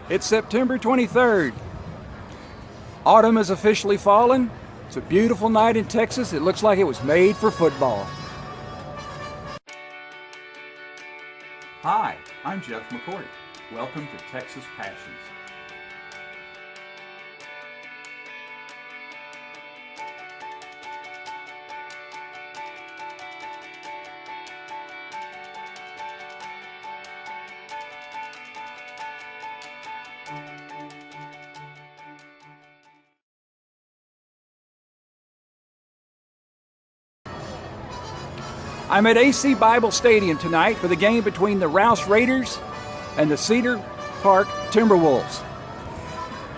It's September 23rd. Autumn has officially fallen. It's a beautiful night in Texas. It looks like it was made for football. Hi, I'm Jeff McCoy. Welcome to Texas Passions. I'm at AC Bible Stadium tonight for the game between the Rouse Raiders and the Cedar Park Timberwolves.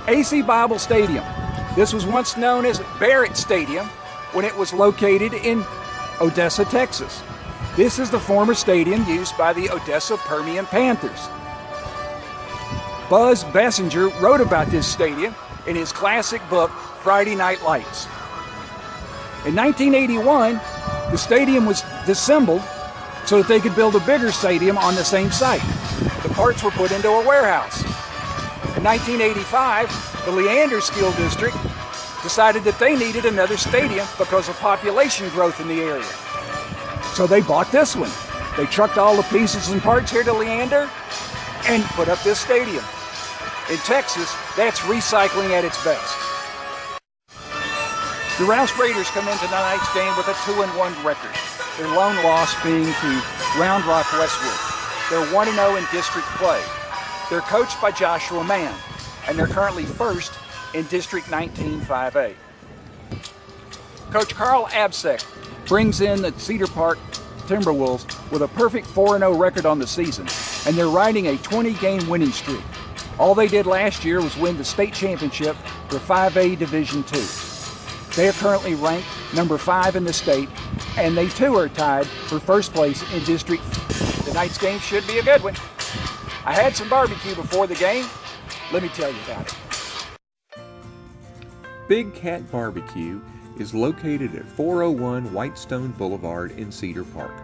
AC Bible Stadium. This was once known as Barrett Stadium when it was located in Odessa, Texas. This is the former stadium used by the Odessa Permian Panthers. Buzz Bessinger wrote about this stadium in his classic book, Friday Night Lights. In 1981, the stadium was disassembled so that they could build a bigger stadium on the same site. The parts were put into a warehouse. In 1985, the Leander School District decided that they needed another stadium because of population growth in the area. So they bought this one. They trucked all the pieces and parts here to Leander and put up this stadium. In Texas, that's recycling at its best. The Rouse Raiders come into tonight's game with a 2-1 record. Their lone loss being to Round Rock Westwood. They're 1-0 in district play. They're coached by Joshua Mann, and they're currently first in District 19 5A. Coach Carl Absek brings in the Cedar Park Timberwolves with a perfect 4-0 record on the season, and they're riding a 20-game winning streak. All they did last year was win the state championship for 5A Division II. They are currently ranked number 5 in the state, and they too are tied for first place in District. Tonight's game should be a good one. I had some barbecue before the game. Let me tell you about it. Big Cat BBQ is located at 401 Whitestone Boulevard in Cedar Park.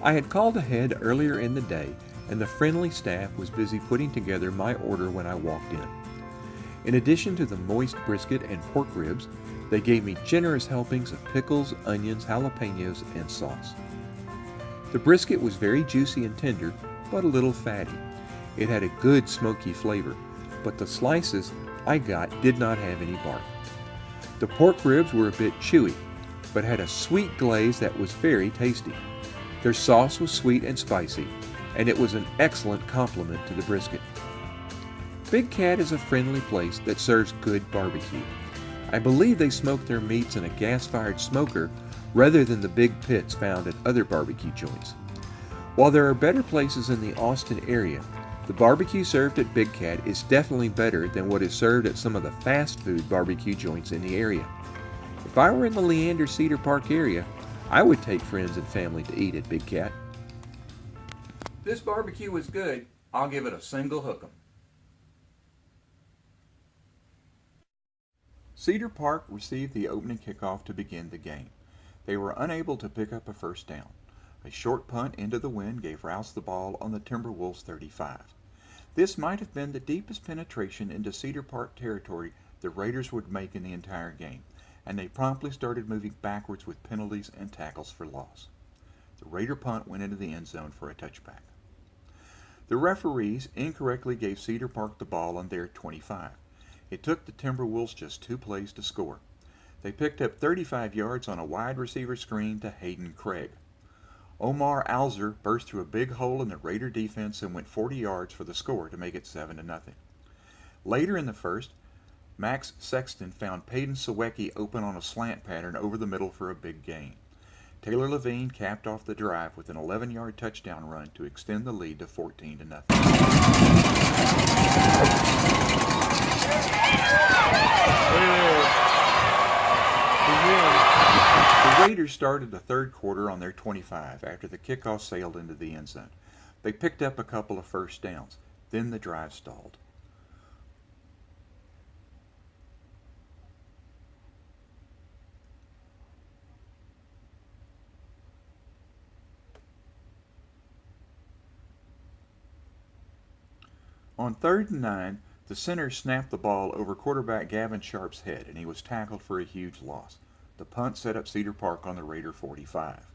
I had called ahead earlier in the day, and the friendly staff was busy putting together my order when I walked in. In addition to the moist brisket and pork ribs, they gave me generous helpings of pickles, onions, jalapenos, and sauce. The brisket was very juicy and tender, but a little fatty. It had a good smoky flavor, but the slices I got did not have any bark. The pork ribs were a bit chewy, but had a sweet glaze that was very tasty. Their sauce was sweet and spicy, and it was an excellent complement to the brisket. Big Cat is a friendly place that serves good barbecue. I believe they smoke their meats in a gas-fired smoker rather than the big pits found at other barbecue joints. While there are better places in the Austin area, the barbecue served at Big Cat is definitely better than what is served at some of the fast food barbecue joints in the area. If I were in the Leander Cedar Park area, I would take friends and family to eat at Big Cat. This barbecue was good. I'll give it a single hook'em. Cedar Park received the opening kickoff to begin the game. They were unable to pick up a first down. A short punt into the wind gave Rouse the ball on the Timberwolves 35. This might have been the deepest penetration into Cedar Park territory the Raiders would make in the entire game, and they promptly started moving backwards with penalties and tackles for loss. The Raider punt went into the end zone for a touchback. The referees incorrectly gave Cedar Park the ball on their 25. It took the Timberwolves just 2 plays to score. They picked up 35 yards on a wide receiver screen to Hayden Craig. Omar Alzer burst through a big hole in the Raider defense and went 40 yards for the score to make it 7-0. Later in the first, Max Sexton found Peyton Sawecki open on a slant pattern over the middle for a big gain. Taylor Levine capped off the drive with an 11-yard touchdown run to extend the lead to 14-0. The Raiders started the third quarter on their 25 after the kickoff sailed into the end zone. They picked up a couple of first downs. Then the drive stalled. On 3rd and 9, The center snapped the ball over quarterback Gavin Sharp's head, and he was tackled for a huge loss. The punt set up Cedar Park on the Raider 45.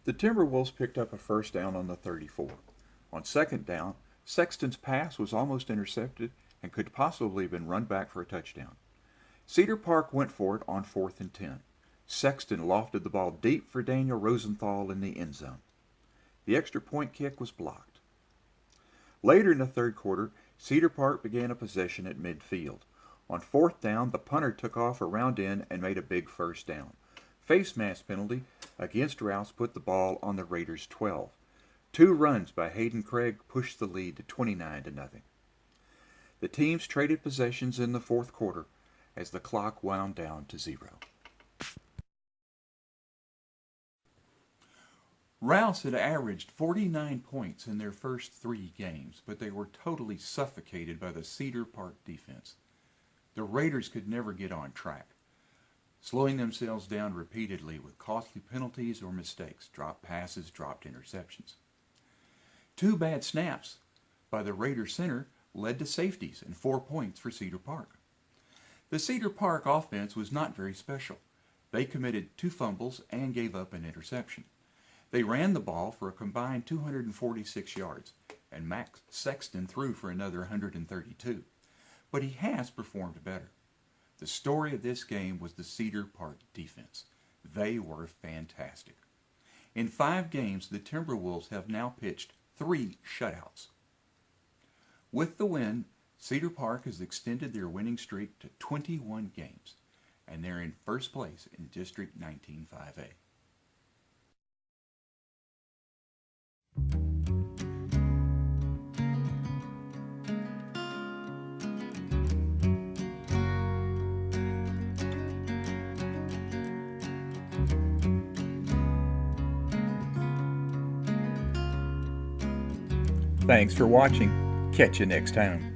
The Timberwolves picked up a first down on the 34. On second down, Sexton's pass was almost intercepted and could possibly have been run back for a touchdown. Cedar Park went for it on 4th and 10. Sexton lofted the ball deep for Daniel Rosenthal in the end zone. The extra point kick was blocked. Later in the third quarter, Cedar Park began a possession at midfield. On 4th down, the punter took off around in and made a big first down. Face mask penalty against Rouse put the ball on the Raiders' 12. 2 runs by Hayden Craig pushed the lead to 29-0. The teams traded possessions in the fourth quarter as the clock wound down to 0. Rouse had averaged 49 points in their first 3 games, but they were totally suffocated by the Cedar Park defense. The Raiders could never get on track, slowing themselves down repeatedly with costly penalties or mistakes, dropped passes, dropped interceptions. 2 bad snaps by the Raider center led to safeties and 4 points for Cedar Park. The Cedar Park offense was not very special. They committed 2 fumbles and gave up an interception. They ran the ball for a combined 246 yards, and Max Sexton threw for another 132. But he has performed better. The story of this game was the Cedar Park defense. They were fantastic. In 5 games, the Timberwolves have now pitched 3 shutouts. With the win, Cedar Park has extended their winning streak to 21 games, and they're in first place in District 19-5A. Thanks for watching. Catch you next time.